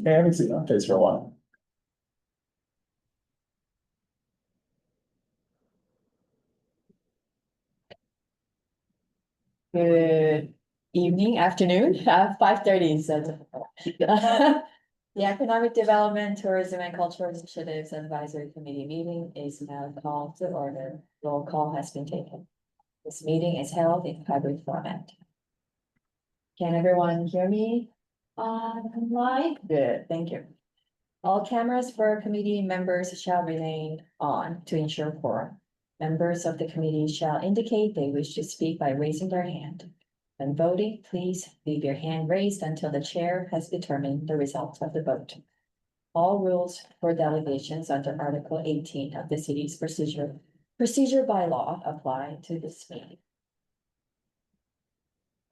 I haven't seen updates for a while. Good evening, afternoon, 5:30, so. The Economic Development, Tourism and Cultural Initiatives Advisory Committee meeting is now called to order. Roll call has been taken. This meeting is held in hybrid format. Can everyone hear me online? Good, thank you. All cameras for committee members shall remain on to ensure quorum. Members of the committee shall indicate they wish to speak by raising their hand. When voting, please leave your hand raised until the chair has determined the results of the vote. All rules for delegations under Article 18 of the city's procedure bylaw apply to this meeting.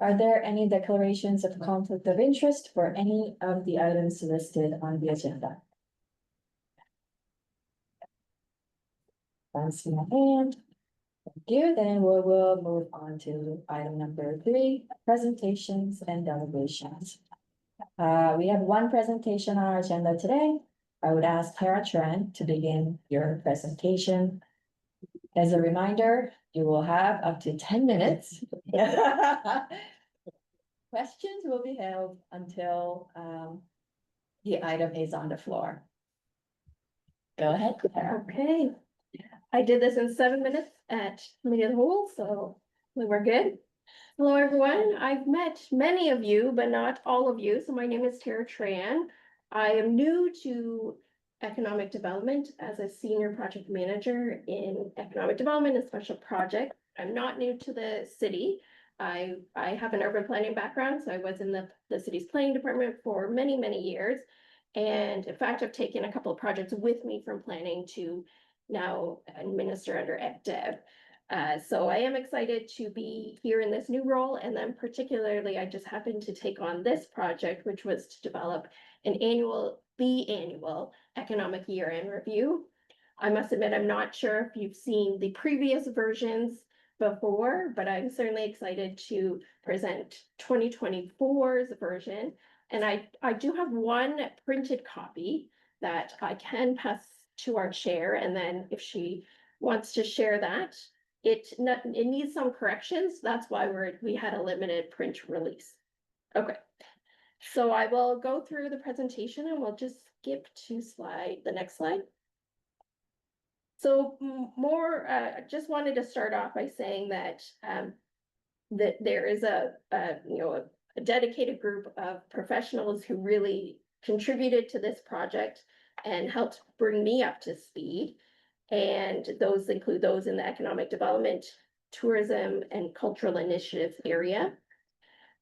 Are there any declarations of conflict of interest for any of the items listed on the agenda? I see my hand. Thank you. Then we will move on to item number 3, presentations and delegations. We have one presentation on our agenda today. I would ask Tara Tran to begin your presentation. As a reminder, you will have up to 10 minutes. Questions will be held until the item is on the floor. Go ahead, Tara. Okay, I did this in 7 minutes at Committee of the Whole, so we were good. Hello, everyone. I've met many of you, but not all of you. So my name is Tara Tran. I am new to economic development as a senior project manager in economic development and special projects. I'm not new to the city. I have an urban planning background, so I was in the city's planning department for many, many years. And in fact, I've taken a couple of projects with me from planning to now administer under ECDEV. So I am excited to be here in this new role. And then particularly, I just happened to take on this project, which was to develop an annual economic year-end review. I must admit, I'm not sure if you've seen the previous versions before, but I'm certainly excited to present 2024's version. And I do have one printed copy that I can pass to our chair, and then if she wants to share that, it needs some corrections. That's why we had a limited print release. Okay, so I will go through the presentation and we'll just skip to the next slide. So just wanted to start off by saying that that there is a dedicated group of professionals who really contributed to this project and helped bring me up to speed. And those include those in the economic development, tourism, and cultural initiatives area.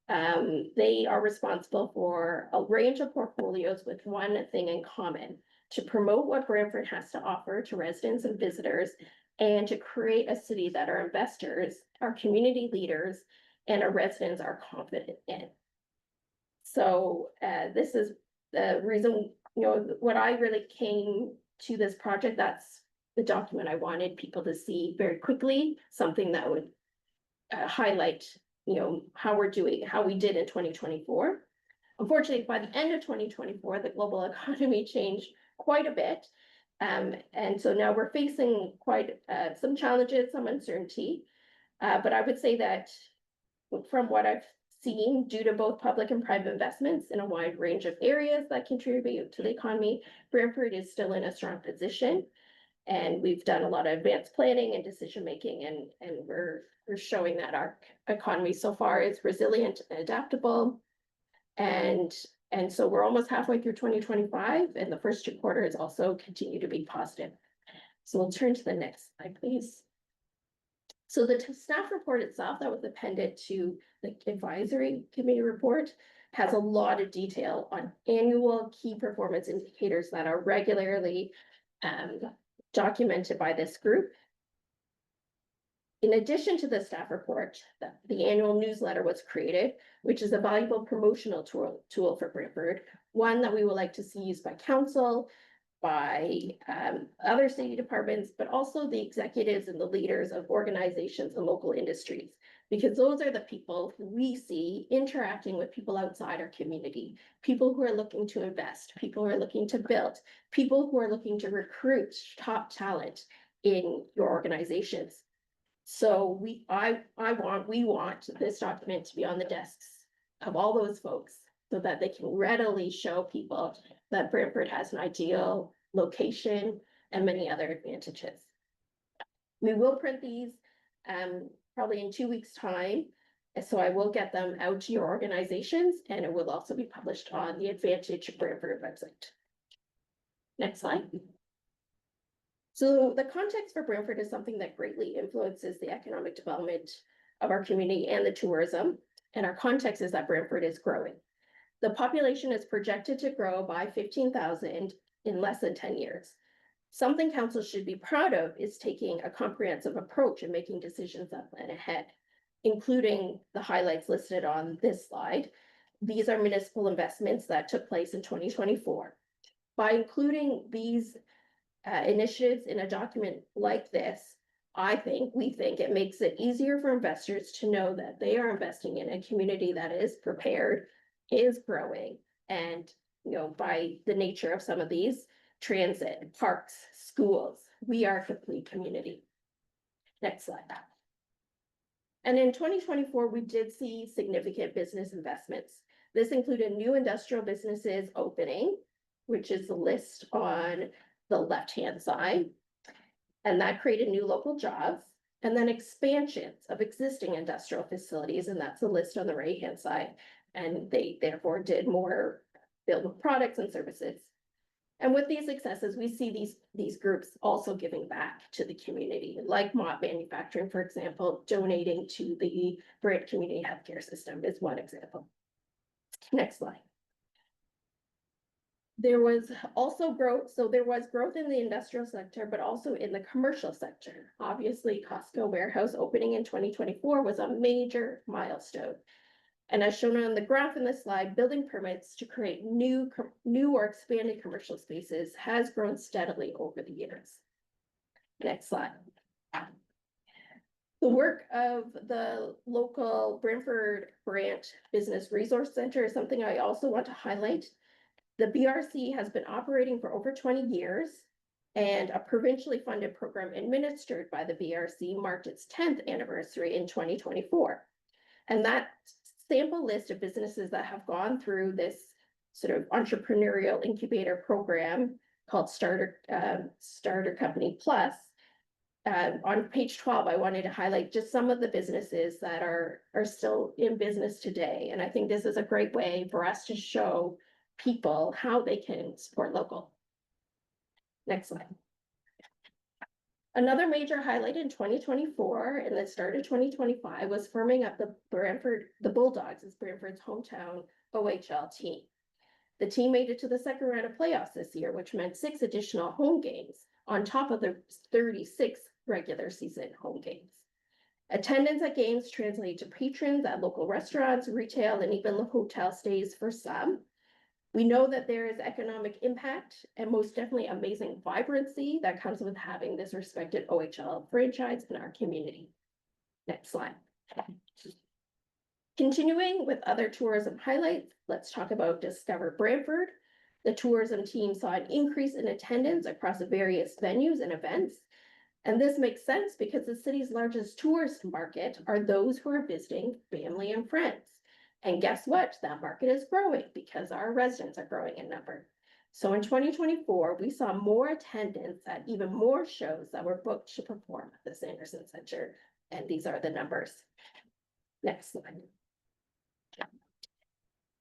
They are responsible for a range of portfolios with one thing in common: to promote what Brantford has to offer to residents and visitors, and to create a city that our investors, our community leaders, and our residents are confident in. So this is the reason, what I really came to this project. That's the document I wanted people to see very quickly, something that would highlight, how we did in 2024. Unfortunately, by the end of 2024, the global economy changed quite a bit. And so now we're facing quite some challenges, some uncertainty. But I would say that from what I've seen, due to both public and private investments in a wide range of areas that contribute to the economy, Brantford is still in a strong position. And we've done a lot of advanced planning and decision making, and we're showing that our economy so far is resilient and adaptable. And so we're almost halfway through 2025, and the first 2 quarters also continue to be positive. So we'll turn to the next slide, please. So the staff report itself that was appended to the advisory committee report has a lot of detail on annual key performance indicators that are regularly documented by this group. In addition to the staff report, the annual newsletter was created, which is a valuable promotional tool for Brantford, one that we would like to see used by council, by other city departments, but also the executives and the leaders of organizations and local industries. Because those are the people who we see interacting with people outside our community, people who are looking to invest, people who are looking to build, people who are looking to recruit top talent in your organizations. So we want this document to be on the desks of all those folks so that they can readily show people that Brantford has an ideal location and many other advantages. We will print these probably in 2 weeks' time. And so I will get them out to your organizations, and it will also be published on the Advantage Brantford website. Next slide. So the context for Brantford is something that greatly influences the economic development of our community and the tourism. And our context is that Brantford is growing. The population is projected to grow by 15,000 in less than 10 years. Something council should be proud of is taking a comprehensive approach and making decisions that plan ahead, including the highlights listed on this slide. These are municipal investments that took place in 2024. By including these initiatives in a document like this, we think it makes it easier for investors to know that they are investing in a community that is prepared, is growing, and by the nature of some of these, transit, parks, schools, we are a complete community. Next slide. And in 2024, we did see significant business investments. This included new industrial businesses opening, which is the list on the left-hand side. And that created new local jobs, and then expansions of existing industrial facilities, and that's a list on the right-hand side. And they therefore did more build products and services. And with these successes, we see these groups also giving back to the community, like Mott Manufacturing, for example, donating to the Brant Community Healthcare System is one example. Next slide. There was also growth. So there was growth in the industrial sector, but also in the commercial sector. Obviously, Costco warehouse opening in 2024 was a major milestone. And as shown on the graph in this slide, building permits to create new or expanded commercial spaces has grown steadily over the years. Next slide. The work of the local Brantford Brant Business Resource Center is something I also want to highlight. The BRC has been operating for over 20 years, and a provincially funded program administered by the BRC marked its 10th anniversary in 2024. And that sample list of businesses that have gone through this sort of entrepreneurial incubator program called Starter Company Plus. On page 12, I wanted to highlight just some of the businesses that are still in business today. And I think this is a great way for us to show people how they can support local. Next slide. Another major highlight in 2024 and the start of 2025 was firming up the Bulldogs as Brantford's hometown OHL team. The team made it to the second round of playoffs this year, which meant 6 additional home games on top of the 36 regular season home games. Attendance at games translated to patrons at local restaurants, retail, and even hotel stays for some. We know that there is economic impact and most definitely amazing vibrancy that comes with having this respected OHL franchise in our community. Next slide. Continuing with other tourism highlights, let's talk about Discover Brantford. The tourism team saw an increase in attendance across various venues and events. And this makes sense because the city's largest tourist market are those who are visiting family and friends. And guess what? That market is growing because our residents are growing in number. So in 2024, we saw more attendance at even more shows that were booked to perform at the Sanderson Center. And these are the numbers. Next slide.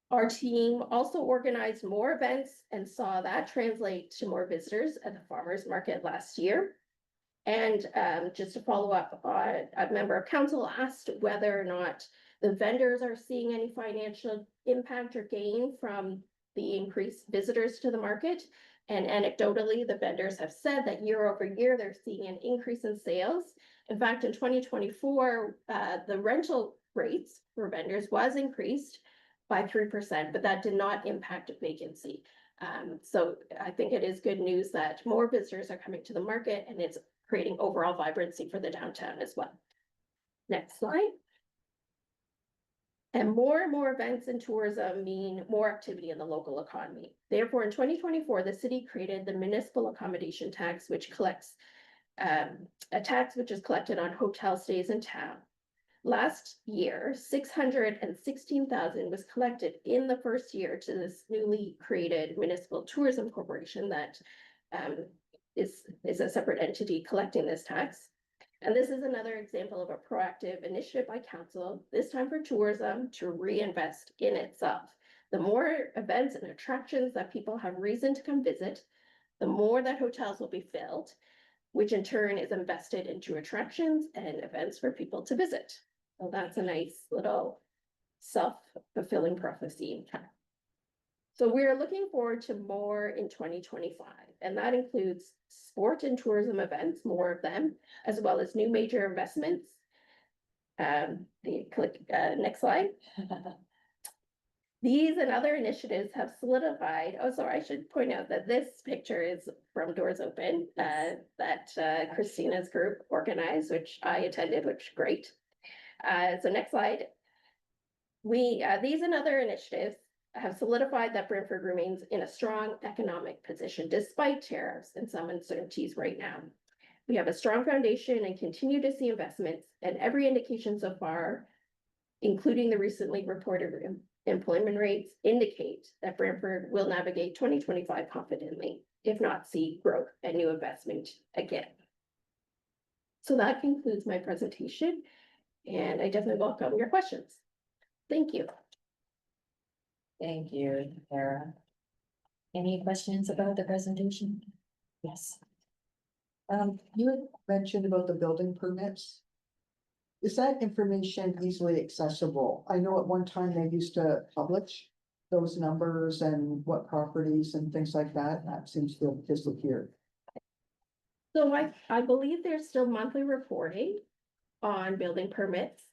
Our team also organized more events and saw that translate to more visitors at the farmers market last year. And just to follow up, a member of council asked whether or not the vendors are seeing any financial impact or gain from the increased visitors to the market. And anecdotally, the vendors have said that year over year, they're seeing an increase in sales. In fact, in 2024, the rental rates for vendors was increased by 3%, but that did not impact vacancy. So I think it is good news that more visitors are coming to the market and it's creating overall vibrancy for the downtown as well. Next slide. And more events and tourism mean more activity in the local economy. Therefore, in 2024, the city created the municipal accommodation tax, which collects a tax which is collected on hotel stays in town. Last year, 616,000 was collected in the first year to this newly created municipal tourism corporation that is a separate entity collecting this tax. And this is another example of a proactive initiative by council, this time for tourism, to reinvest in itself. The more events and attractions that people have reason to come visit, the more that hotels will be filled, which in turn is invested into attractions and events for people to visit. So that's a nice little self-fulfilling prophecy. So we're looking forward to more in 2025, and that includes sport and tourism events, more of them, as well as new major investments. Next slide. These and other initiatives have solidified. Oh, sorry, I should point out that this picture is from Doors Open, that Christina's group organized, which I attended, which is great. So next slide. These and other initiatives have solidified that Brantford remains in a strong economic position despite tariffs and some uncertainties right now. We have a strong foundation and continue to see investments, and every indication so far, including the recently reported employment rates, indicate that Brantford will navigate 2025 confidently, if not see growth and new investment again. So that concludes my presentation, and I definitely welcome your questions. Thank you. Thank you, Tara. Any questions about the presentation? Yes. You had mentioned about the building permits. Is that information easily accessible? I know at one time they used to publish those numbers and what properties and things like that. That seems to have disappeared. So I believe there's still monthly reporting on building permits.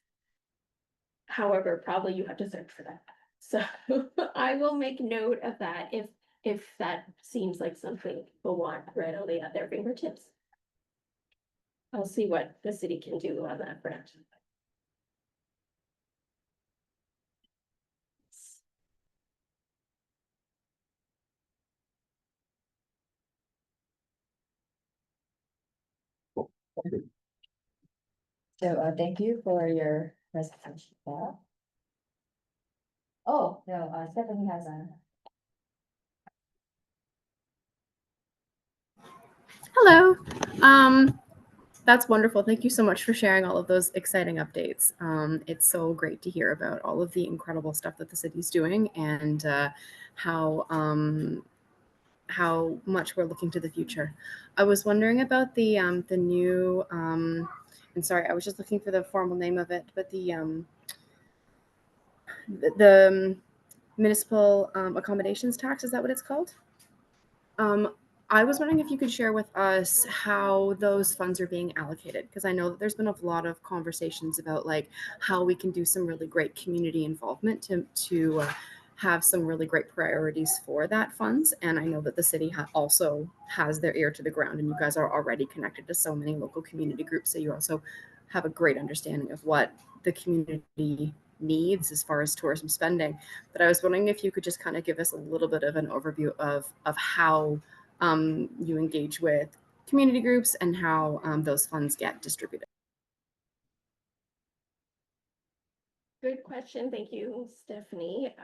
However, probably you have to search for that. So I will make note of that if that seems like something people want readily at their fingertips. I'll see what the city can do on that front. So thank you for your presentation. Tara. Oh, no, Stephanie has a. Hello. That's wonderful. Thank you so much for sharing all of those exciting updates. It's so great to hear about all of the incredible stuff that the city's doing and how much we're looking to the future. I was wondering about the new and sorry, I was just looking for the formal name of it, but the municipal accommodations tax, is that what it's called? I was wondering if you could share with us how those funds are being allocated, because I know that there's been a lot of conversations about like how we can do some really great community involvement to have some really great priorities for that funds. And I know that the city also has their ear to the ground, and you guys are already connected to so many local community groups. So you also have a great understanding of what the community needs as far as tourism spending. But I was wondering if you could just kind of give us a little bit of an overview of how you engage with community groups and how those funds get distributed. Good question. Thank you, Stephanie.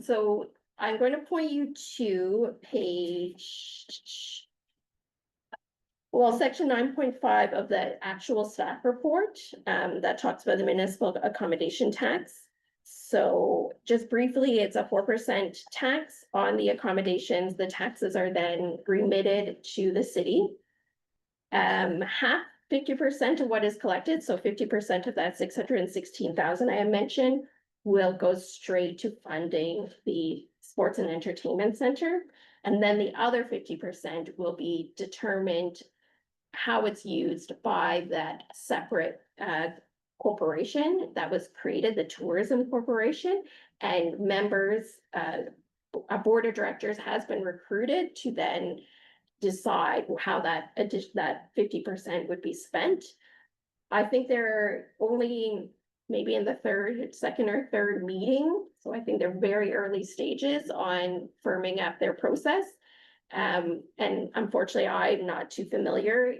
So I'm going to point you to page, well, section 9.5 of the actual staff report that talks about the municipal accommodation tax. So just briefly, it's a 4% tax on the accommodations. The taxes are then remitted to the city. 50% of what is collected, so 50% of that 616,000 I have mentioned, will go straight to funding the sports and entertainment center. And then the other 50% will be determined how it's used by that separate corporation that was created, the tourism corporation, and members, a board of directors has been recruited to then decide how that 50% would be spent. I think there are only maybe in the second or third meeting. So I think they're very early stages on firming up their process. And unfortunately, I'm not too familiar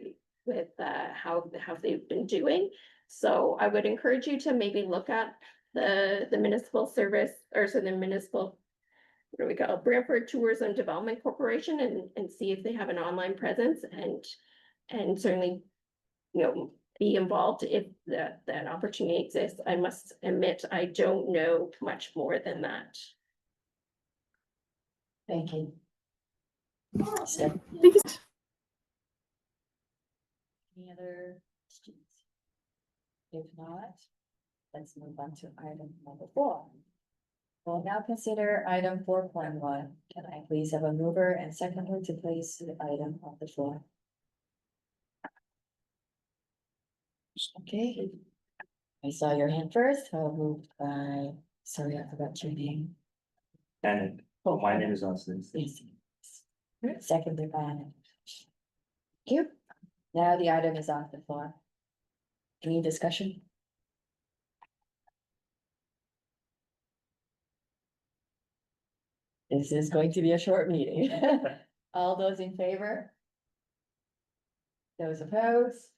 with how they've been doing. So I would encourage you to maybe look at the municipal service, or so the municipal, what do we call it, Brantford Tourism Development Corporation, and see if they have an online presence, and certainly, you know, be involved if that opportunity exists. I must admit, I don't know much more than that. Thank you. Steph, Thank you. any other questions? If not, let's move on to item number 4. We'll now consider item 4.1. Can I please have a mover and seconder to place the item on the floor? Okay. I saw your hand first. I'll move by, sorry, I forgot your name. And my name is Austin. Yes. Seconded by. Thank you. Now the item is on the floor. Any discussion? This is going to be a short meeting. All those in favor? Those opposed?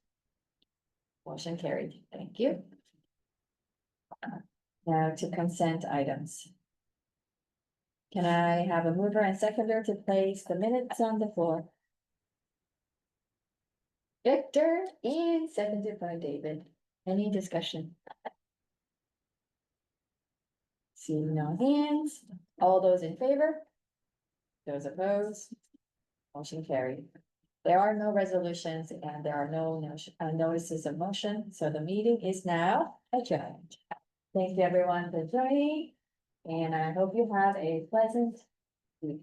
Motion carried. Thank you. Now to consent items. Can I have a mover and seconder to place the minutes on the floor? Victor, and seconded by David. Any discussion? Seeing no hands, all those in favor? Those opposed? Motion carried. There are no resolutions and there are no notices of motion, so the meeting is now adjourned. Thank you everyone for joining, and I hope you have a pleasant week.